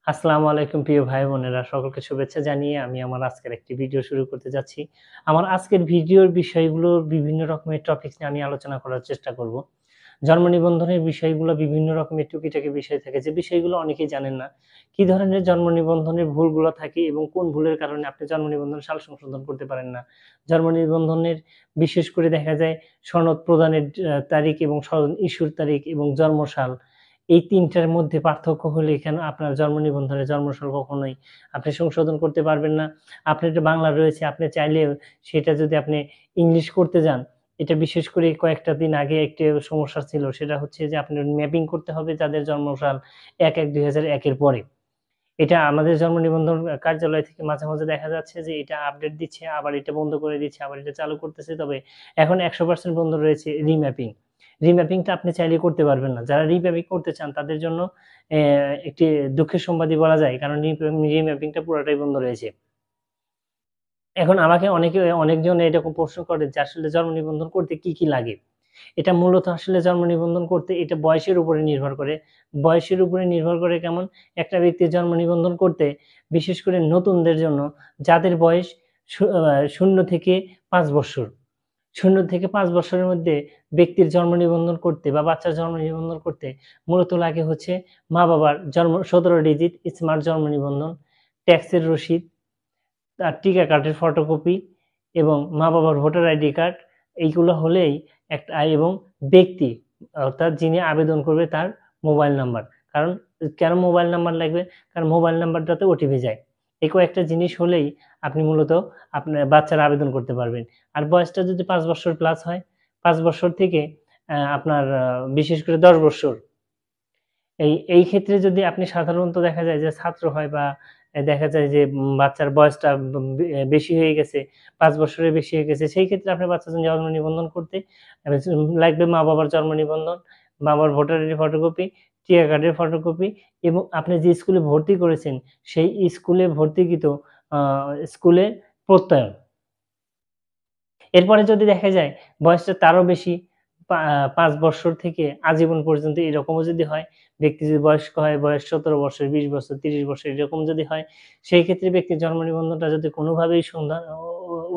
আসসালামু আলাইকুম প্রিয় ভাই বোনেরা, সকলকে শুভেচ্ছা জানিয়ে আমি আমার আজকের একটি ভিডিও শুরু করতে যাচ্ছি। আমার আজকের ভিডিওর বিষয়গুলো বিভিন্ন রকমের টপিকস নিয়ে আমি আলোচনা করার চেষ্টা করব। জন্ম নিবন্ধনের বিষয়গুলো বিভিন্ন রকমের টুকিটাকি বিষয় থাকে যে বিষয়গুলো অনেকেই জানেন না। কি ধরনের জন্ম নিবন্ধনের ভুলগুলো থাকে এবং কোন ভুলের কারণে আপনি জন্ম নিবন্ধন সাল সংশোধন করতে পারেন না। জন্ম নিবন্ধনের বিশেষ করে দেখা যায় সনদ প্রদানের তারিখ এবং ইস্যুর তারিখ এবং জন্মসাল এই ৩ টার মধ্যে পার্থক্য হলে কেন আপনার জন্ম নিবন্ধনের জন্মসাল কখনোই আপনি সংশোধন করতে পারবেন না। আপনার এটা বাংলা রয়েছে, আপনি চাইলে সেটা যদি আপনি ইংলিশ করতে যান, এটা বিশেষ করে কয়েকটা দিন আগে একটি সমস্যা ছিল। সেটা হচ্ছে যে আপনার ম্যাপিং করতে হবে যাদের জন্মসাল ১/১/২০০১ এর পরে। এটা আমাদের জন্ম নিবন্ধন কার্যালয় থেকে মাঝে, মাঝে দেখা যাচ্ছে যে এটা আপডেট দিচ্ছে, আবার এটা বন্ধ করে দিচ্ছে, আবার এটা চালু করতেছে। তবে এখন ১০০% বন্ধ রয়েছে রিম্যাপিং। রিম্যাপিংটা আপনি চাইলে করতে পারবেন না। যারা রিম্যাপিং করতে চান তাদের জন্য একটি দুঃখের সংবাদই বলা যায়। কারণ রিম্যাপিংটা পুরাটাই বন্ধ রয়েছে। এখন আমাকে অনেকজন এরকম প্রশ্ন করে যে আসলে জন্ম নিবন্ধন করতে কি, কি লাগে? এটা মূলত আসলে জন্ম নিবন্ধন করতে এটা বয়সের উপরে নির্ভর করে। বয়সের উপরে নির্ভর করে কেমন? একটা ব্যক্তির জন্ম নিবন্ধন করতে বিশেষ করে নতুনদের জন্য যাদের বয়স ০ থেকে ৫ বৎসর। ০ থেকে ৫ বৎসরের মধ্যে ব্যক্তির জন্ম নিবন্ধন করতে বা বাচ্চার জন্ম নিবন্ধন করতে মূলত লাগে হচ্ছে মা-বাবার ১৭ ডিজিট স্মার্ট জন্ম নিবন্ধন, ট্যাক্সের রসিদ, তার টিকা কার্ডের ফটোকপি এবং মা-বাবার ভোটার আইডি কার্ড এইগুলো হলেই একটা এবং ব্যক্তি অর্থাৎ যিনি আবেদন করবে তার মোবাইল নাম্বার। কারণ কেন মোবাইল নাম্বার লাগবে? কারণ মোবাইল নাম্বারটাতে ওটিপি যায়। এই কয়েকটা জিনিস হলেই আপনি মূলত আপনার বাচ্চার আবেদন করতে পারবেন। আর বয়সটা যদি ৫ বৎসর প্লাস হয়, ৫ বৎসর থেকে আপনার বিশেষ করে ১০ বৎসর এই ক্ষেত্রে যদি আপনি সাধারণত দেখা যায় যে ছাত্র হয় বা দেখা যায় যে বাচ্চার বয়সটা বেশি হয়ে গেছে, ৫ বছরের বেশি হয়ে গেছে, সেই ক্ষেত্রে আপনার বাচ্চার জন্ম নিবন্ধন করতে লাগবে মা-বাবার জন্ম নিবন্ধন, মা-বাবার ভোটার আইডি ফটোকপি, টিআর কার্ডের ফটোকপি এবং আপনি যে স্কুলে ভর্তি করেছেন সেই স্কুলে ভর্তিকৃত আ স্কুলের প্রত্যয়ন। এরপরে যদি দেখা যায় বয়সটা তারও বেশি ৫ বৎসর থেকে আজীবন পর্যন্ত এরকমও যদি হয়, ব্যক্তি যদি বয়স্ক হয়, বয়স ১৭ বৎসর, ২০ বছর, ৩০ বছর এরকম যদি হয়, সেই ক্ষেত্রে ব্যক্তির জন্ম নিবন্ধনটা যদি কোনোভাবেই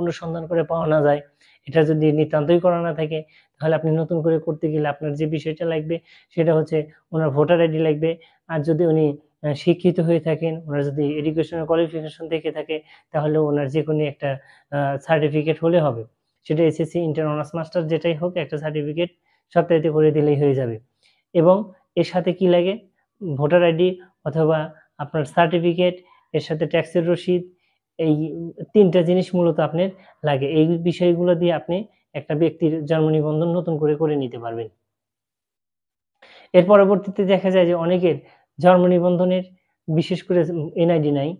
অনুসন্ধান করে পাওয়া না যায়, এটা যদি নিতান্তই করা না থাকে, তাহলে আপনি নতুন করে করতে গেলে আপনার যে বিষয়টা লাগবে সেটা হচ্ছে উনার ভোটার আইডি লাগবে। আর যদি উনি শিক্ষিত হয়ে থাকেন, উনার যদি এডুকেশনাল কোয়ালিফিকেশন থেকে থাকে, তাহলে উনার যেকোনো একটা সার্টিফিকেট হলে হবে। সেটা এসএসসি, ইন্টার, অনার্স, মাস্টার্স যেটাই হোক একটা সার্টিফিকেট সত্যায়িত করে দিলেই হয়ে যাবে। এবং এর সাথে কি লাগে? ভোটার আইডি অথবা আপনার সার্টিফিকেট, এর সাথে ট্যাক্সের রসিদ, এই ৩ টা জিনিস মূলত আপনার লাগে। এই বিষয়গুলো দিয়ে আপনি একটা ব্যক্তির জন্ম নিবন্ধন নতুন করে নিতে পারবেন। এর পরবর্তীতে দেখা যায় যে অনেকের জন্ম নিবন্ধনের বিশেষ করে এনআইডি নাই।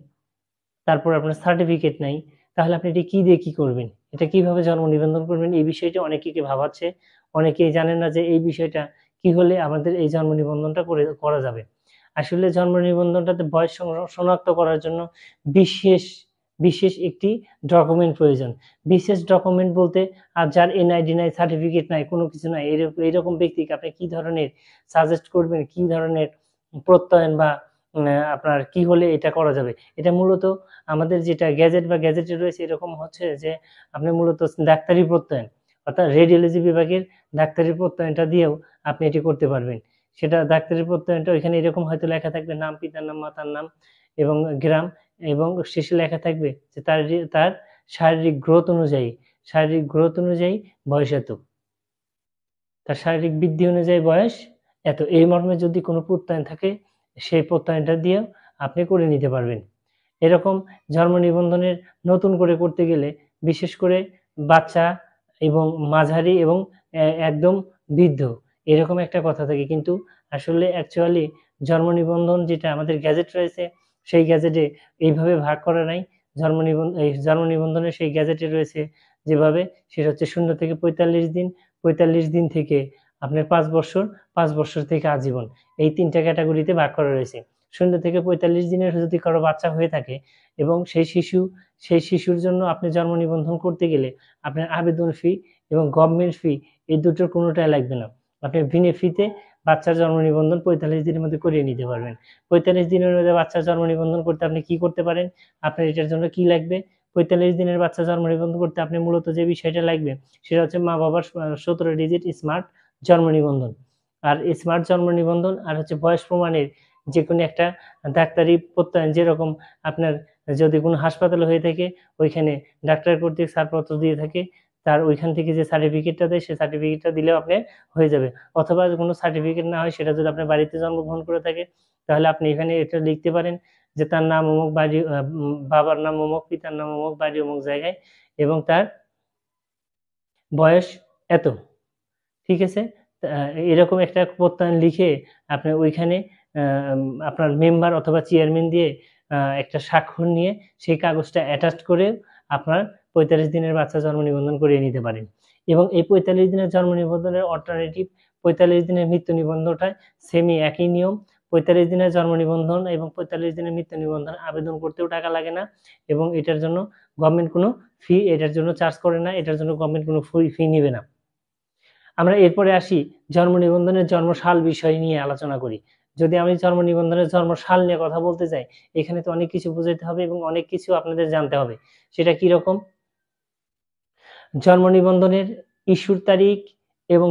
তারপর আপনার সার্টিফিকেট নাই। তাহলে আপনি এটি কি দিয়ে কি করবেন? এটা কিভাবে জন্ম নিবন্ধন করবেন? এই বিষয়টা অনেকেই ভাবাচ্ছে। অনেকেই জানেন না যে এই বিষয়টা কি হলে আমাদের এই জন্ম নিবন্ধনটা করা যাবে। আসলে জন্ম নিবন্ধনটাতে বয়স শনাক্ত করার জন্য বিশেষ, বিশেষ একটি ডকুমেন্ট প্রয়োজন। বিশেষ ডকুমেন্ট বলতে যার এনআইডি নাই, সার্টিফিকেট নাই, কোনো কিছু নাই এইরকম ব্যক্তিকে আপনি কি ধরনের সাজেস্ট করবেন, কি ধরনের প্রত্যয়ন বা আপনার কি হলে এটা করা যাবে? এটা মূলত আমাদের যেটা গ্যাজেট বা গ্যাজেটে রয়েছে এরকম হচ্ছে যে আপনি মূলত ডাক্তারি প্রত্যয়ন অর্থাৎ রেডিওলজি বিভাগের ডাক্তারি প্রত্যয়নটা দিয়েও আপনি এটি করতে পারবেন। সেটা ডাক্তারি প্রত্যয়নটা ওইখানে এরকম হয়তো লেখা থাকবে নাম, পিতার নাম, মাতার নাম এবং গ্রাম এবং শেষে লেখা থাকবে যে তার শারীরিক গ্রোথ অনুযায়ী বয়স এত। তার শারীরিক বৃদ্ধি অনুযায়ী বয়স এত। এই মর্মে যদি কোনো প্রত্যয়ন থাকে সেই প্রত্যয়নটা দিয়েও আপনি করে নিতে পারবেন। এরকম জন্ম নিবন্ধনের নতুন করে করতে গেলে বিশেষ করে বাচ্চা এবং মাঝারি এবং একদম বৃদ্ধ এরকম একটা কথা থাকে। কিন্তু আসলে অ্যাকচুয়ালি জন্ম নিবন্ধন যেটা আমাদের গ্যাজেট রয়েছে সেই গ্যাজেটে এইভাবে ভাগ করা নাই। এই জন্ম নিবন্ধনের সেই গ্যাজেটে রয়েছে যেভাবে সেটা হচ্ছে ০ থেকে ৪৫ দিন, ৪৫ দিন থেকে আপনার ৫ বৎসর, ৫ বৎসর থেকে আজীবন। এই ৩ টা ক্যাটেগরিতে ভাগ করা রয়েছে। ০ থেকে ৪৫ দিনের যদি কারো বাচ্চা হয়ে থাকে এবং সেই শিশুর জন্য আপনি জন্ম নিবন্ধন করতে গেলে আপনার আবেদন ফি এবং গভর্নমেন্ট ফি এই দুটোর কোনোটাই লাগবে না। আপনি বিনে ফিতে বাচ্চার জন্ম নিবন্ধন 45 দিনের মধ্যে করিয়ে নিতে পারবেন। 45 দিনের মধ্যে বাচ্চার জন্ম নিবন্ধন করতে আপনি কি করতে পারেন? আপনার এটার জন্য কি লাগবে? 45 দিনের বাচ্চা জন্ম নিবন্ধন করতে আপনি মূলত যে বিষয়টা লাগবে সেটা হচ্ছে মা বাবার 17 ডিজিট স্মার্ট জন্ম নিবন্ধন। আর স্মার্ট জন্ম নিবন্ধন আর হচ্ছে বয়স প্রমাণের যে কোনো একটা ডাক্তারি প্রত্যয়ন, যেরকম আপনার যদি কোনো হাসপাতালে হয়ে থাকে ওইখানে ডাক্তার কর্তৃক ছাড়পত্র দিয়ে থাকে, তার ওইখান থেকে যে সার্টিফিকেটটা দেয় সেই সার্টিফিকেটটা দিলেও আপনার হয়ে যাবে। অথবা কোনো সার্টিফিকেট না হয়, সেটা যদি আপনার বাড়িতে জন্মগ্রহণ করে থাকে তাহলে আপনি এখানে এটা লিখতে পারেন যে তার নাম অমুক, বাড়ি বাবার নাম অমুক, পিতার নাম অমুক, বাড়ি অমুক জায়গায় এবং তার বয়স এত। ঠিক আছে? এরকম একটা প্রত্যয়ন লিখে আপনি ওইখানে আপনার মেম্বার অথবা চেয়ারম্যান দিয়ে একটা স্বাক্ষর নিয়ে সেই কাগজটা অ্যাটাচ করে আপনার 45 দিনের বাচ্চা জন্ম নিবন্ধন করিয়ে নিতে পারেন। এবং এই 45 দিনের জন্ম নিবন্ধনের অল্টারনেটিভ 45 দিনের মৃত্যু নিবন্ধনটা সেমই একই নিয়ম। 45 দিনের জন্ম নিবন্ধন এবং 45 দিনের মৃত্যু নিবন্ধন আবেদন করতেও টাকা লাগে না এবং এটার জন্য গভর্নমেন্ট কোনো ফি এটার জন্য চার্জ করে না, এটার জন্য গভর্নমেন্ট কোনো ফি নেবে না। আমরা এরপরে আসি জন্ম নিবন্ধনের জন্মসাল বিষয় নিয়ে আলোচনা করি। যদি আমি জন্ম নিবন্ধনের জন্মসাল নিয়ে কথা বলতে চাই, এখানে তো অনেক কিছু বোঝাতে হবে এবং অনেক কিছু আপনাদের জানতে হবে। সেটা কি রকম? জন্ম নিবন্ধনের ইস্যুর তারিখ এবং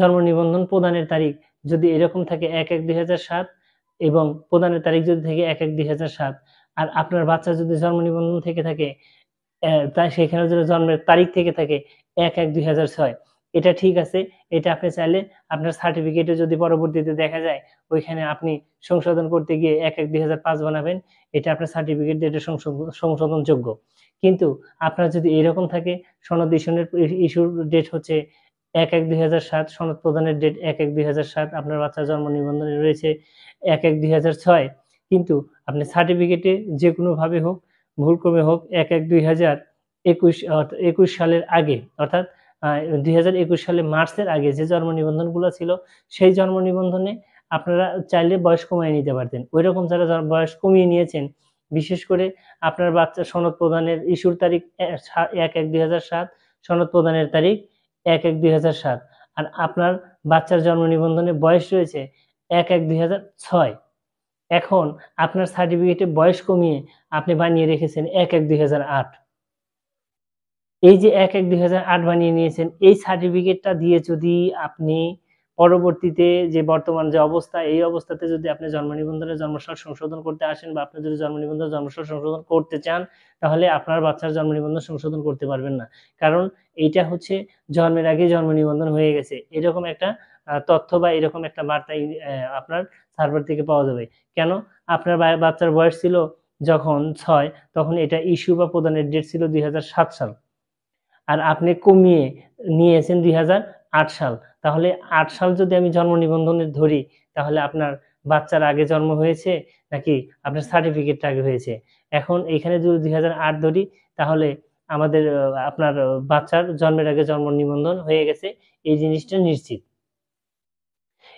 জন্ম নিবন্ধন প্রদানের তারিখ যদি এরকম থাকে 1/1/2007 এবং প্রদানের তারিখ যদি থাকে 1/1/2007, আর আপনার বাচ্চা যদি জন্ম নিবন্ধন থেকে থাকে তাই সেখানে যদি জন্মের তারিখ থেকে থাকে 1/1/2006, এটা ঠিক আছে। এটা আপনি চাইলে আপনার সার্টিফিকেটে যদি পরবর্তীতে দেখা যায় ওইখানে আপনি সংশোধন করতে গিয়ে 1/1/2005 বানাবেন, এটা আপনার সার্টিফিকেট দিয়ে এটা সংশোধনযোগ্য। কিন্তু আপনার যদি এরকম থাকে সনদ ইস্যুর ডেট হচ্ছে 1/1/2007, সনদ প্রদানের ডেট 1/1/2007, আপনার বাচ্চার জন্ম নিবন্ধনে রয়েছে 1/1/2006, কিন্তু আপনি সার্টিফিকেটে যে কোনোভাবে হোক ভুলক্রমে হোক 1/1/2021 সালের আগে, অর্থাৎ 2021 সালে মার্চের আগে যে জন্ম নিবন্ধনগুলো ছিল সেই জন্ম নিবন্ধনে আপনারা চাইলে বয়স কমিয়ে নিতে পারতেন। ওইরকম যারা বয়স কমিয়ে নিয়েছেন, বিশেষ করে আপনার বাচ্চা সনদ প্রদানের ইস্যুর তারিখ 1/1/2007, সনদ প্রদানের তারিখ 1/1/2007, আর আপনার বাচ্চার জন্ম নিবন্ধনে বয়স রয়েছে 1/1/2006। এখন আপনার সার্টিফিকেটে বয়স কমিয়ে আপনি বানিয়ে রেখেছেন 1/1/2008। এই যে 1/1/2008 বানিয়ে নিয়েছেন, এই সার্টিফিকেটটা দিয়ে যদি আপনি পরবর্তীতে যে বর্তমান যে অবস্থা, এই অবস্থাতে যদি আপনি জন্ম নিবন্ধনের জন্মসাল সংশোধন করতে আসেন বা আপনি যদি জন্ম নিবন্ধনের জন্মসাল সংশোধন করতে চান, তাহলে আপনার বাচ্চার জন্ম নিবন্ধন সংশোধন করতে পারবেন না। কারণ এইটা হচ্ছে জন্মের আগে জন্ম নিবন্ধন হয়ে গেছে। এরকম একটা তথ্য বা এরকম একটা বার্তা আপনার সার্ভার থেকে পাওয়া যাবে। কেন? আপনার বাচ্চার বয়স ছিল যখন 6, তখন এটা ইস্যু বা প্রদানের ডেট ছিল 2007 সাল। আর আপনি কমিয়ে নিয়েছেন 2008 সাল। তাহলে 8 সাল যদি আমি জন্ম নিবন্ধনে ধরি, তাহলে আপনার বাচ্চার আগে জন্ম হয়েছে নাকি আপনার সার্টিফিকেটটা আগে হয়েছে? এখন এখানে যদি 2008 ধরি, তাহলে আমাদের আপনার বাচ্চার জন্মের আগে জন্ম নিবন্ধন হয়ে গেছে, এই জিনিসটা নিশ্চিত।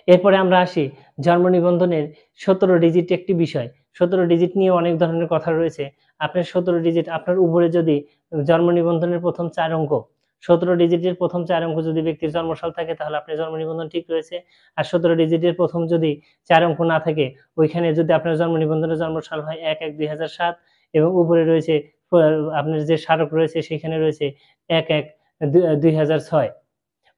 এরপরে আমরা আসি জন্ম নিবন্ধনের 17 ডিজিট একটি বিষয়। 17 ডিজিট নিয়ে অনেক ধরনের কথা রয়েছে। আপনার 17 ডিজিট, আপনার উপরে যদি জন্ম নিবন্ধনের প্রথম 4 অঙ্ক, 17 ডিজিটের প্রথম 4 অঙ্ক যদি ব্যক্তির জন্মসাল থাকে, তাহলে আপনার জন্ম নিবন্ধন ঠিক রয়েছে। আর 17 ডিজিটের প্রথম যদি 4 অঙ্ক না থাকে, ওইখানে যদি আপনার জন্ম নিবন্ধনের জন্মসাল হয় 1/1/2007 এবং উপরে রয়েছে আপনার যে স্মারক রয়েছে সেখানে রয়েছে 1/1/2006,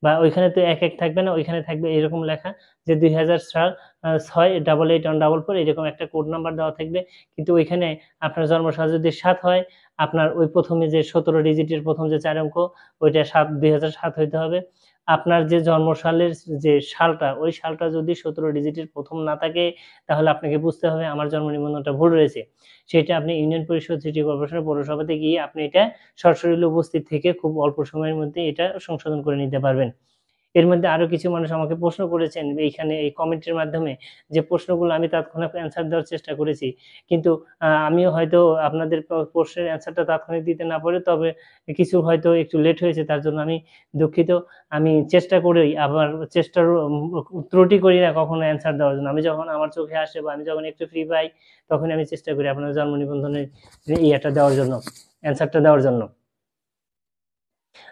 বা ওইখানে তো 1/1 থাকবে না, ওইখানে থাকবে এরকম লেখা যে 2006 888144, এরকম একটা কোড নাম্বার দেওয়া থাকবে। কিন্তু ওইখানে আপনার জন্মসাল যদি 7 হয়, আপনার ওই প্রথমে যে 17 ডিজিটের প্রথম যে 4 অঙ্ক, ওইটা 2007 হইতে হবে। আপনার যে জন্মসালের যে সালটা, ওই সালটা যদি 17 ডিজিটের প্রথম না থাকে, তাহলে আপনাকে বুঝতে হবে আমার জন্ম নিবন্ধনটা ভুল রয়েছে। সেটা আপনি ইউনিয়ন পরিষদ, সিটি কর্পোরেশন, পৌরসভাতে গিয়ে আপনি এটা সশরীরে উপস্থিত থেকে খুব অল্প সময়ের মধ্যে এটা সংশোধন করে নিতে পারবেন। এর মধ্যে আরো কিছু মানুষ আমাকে প্রশ্ন করেছেন এইখানে এই কমেন্টের মাধ্যমে, যে প্রশ্নগুলো আমি তাৎক্ষণিক অ্যান্সার দেওয়ার চেষ্টা করেছি, কিন্তু আমিও হয়তো আপনাদের প্রশ্নের অ্যান্সারটা তাৎক্ষণিক দিতে না পারে, তবে কিছু হয়তো একটু লেট হয়েছে, তার জন্য আমি দুঃখিত। আমি চেষ্টা করি, আবার চেষ্টার ত্রুটি করি না কখনো অ্যান্সার দেওয়ার জন্য। আমি যখন আমার চোখে আসে বা আমি যখন একটু ফ্রি পাই, তখন আমি চেষ্টা করি আপনার জন্ম নিবন্ধনের ইয়েটা দেওয়ার জন্য, অ্যান্সারটা দেওয়ার জন্য।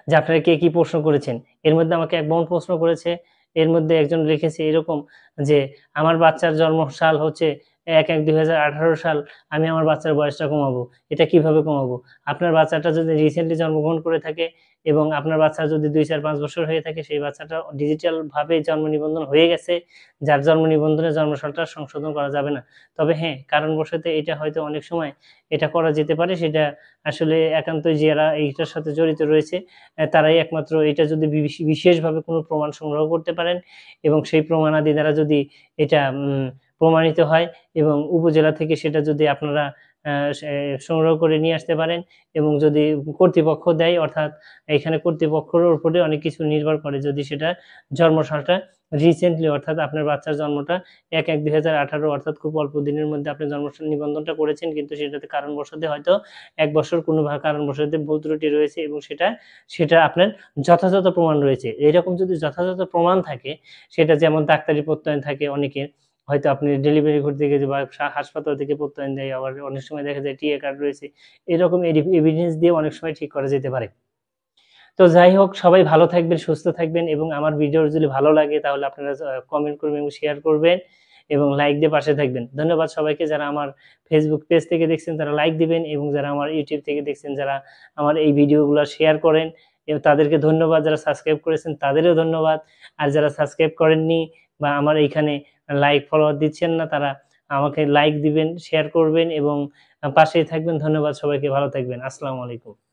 যে আপনারা কে কি প্রশ্ন করেছেন। এর মধ্যে আমাকে এক বোন প্রশ্ন করেছে এর মধ্যে একজন লিখেছে এরকম যে আমার বাচ্চার জন্মসাল হচ্ছে 1/1/2018 সাল, আমি আমার বাচ্চার বয়সটা কমাবো। এটা কিভাবে কমাবো? আপনার বাচ্চাটা যদি রিসেন্টলি জন্মগ্রহণ করে থাকে এবং আপনার বাচ্চা যদি 2, 4, 5 বছর হয়ে থাকে, সেই বাচ্চাটা ডিজিটাল ভাবে জন্ম নিবন্ধন হয়ে গেছে, যার জন্ম নিবন্ধনে জন্মসালটা সংশোধন করা যাবে না। তবে হ্যাঁ, কারণবশত এটা হয়তো অনেক সময় এটা করা যেতে পারে, সেটা আসলে একান্তই যারা এইটার সাথে জড়িত রয়েছে তারাই একমাত্র এটা যদি বিশেষভাবে কোনো প্রমাণ সংগ্রহ করতে পারেন এবং সেই প্রমাণাদি দ্বারা যদি এটা প্রমাণিত হয় এবং উপজেলা থেকে সেটা যদি আপনারা সংগ্রহ করে নিয়ে আসতে পারেন এবং যদি কর্তৃপক্ষ দেয়, অর্থাৎ এখানে কর্তৃপক্ষের উপরে অনেক কিছু নির্ভর করে, যদি সেটা জন্মসালটা রিসেন্টলি অর্থাৎ আপনার বাচ্চার জন্মটা 1/1/2018 অর্থাৎ খুব অল্প দিনের মধ্যে আপনি জন্মসাল নিবন্ধনটা করেছেন, কিন্তু সেটাতে কারণবশত হয়তো 1 বছর কোনো কারণবশত ভুল ত্রুটি রয়েছে এবং সেটা আপনার যথাযথ প্রমাণ রয়েছে। এরকম যদি যথাযথ প্রমাণ থাকে, সেটা যেমন ডাক্তারি প্রত্যয়ন থাকে অনেকের, হয়তো আপনি ডেলিভারি করতে গেছে বা হাসপাতাল থেকে প্রত্যয়ন দেয়, আবার অনেক সময় দেখা যায় টিএ কার্ড রয়েছে, এরকম এভিডেন্স দিয়ে অনেক সময় ঠিক করা যেতে পারে। তো যাই হোক, সবাই ভালো থাকবেন, সুস্থ থাকবেন এবং আমার ভিডিও যদি ভালো লাগে তাহলে আপনারা কমেন্ট করবেন এবং শেয়ার করবেন এবং লাইক দিয়ে পাশে থাকবেন। ধন্যবাদ সবাইকে, যারা আমার ফেসবুক পেজ থেকে দেখছেন তারা লাইক দিবেন এবং যারা আমার ইউটিউব থেকে দেখছেন, যারা আমার এই ভিডিওগুলো শেয়ার করেন এবং তাদেরকে ধন্যবাদ, যারা সাবস্ক্রাইব করেছেন তাদেরও ধন্যবাদ। আর যারা সাবস্ক্রাইব করেননি বা আমার এইখানে লাইক ফলোয়ার দিচ্ছেন না, তারা আমাকে লাইক দিবেন, শেয়ার করবেন এবং পাশেই থাকবেন। ধন্যবাদ সবাইকে, ভালো থাকবেন। আসসালামু আলাইকুম।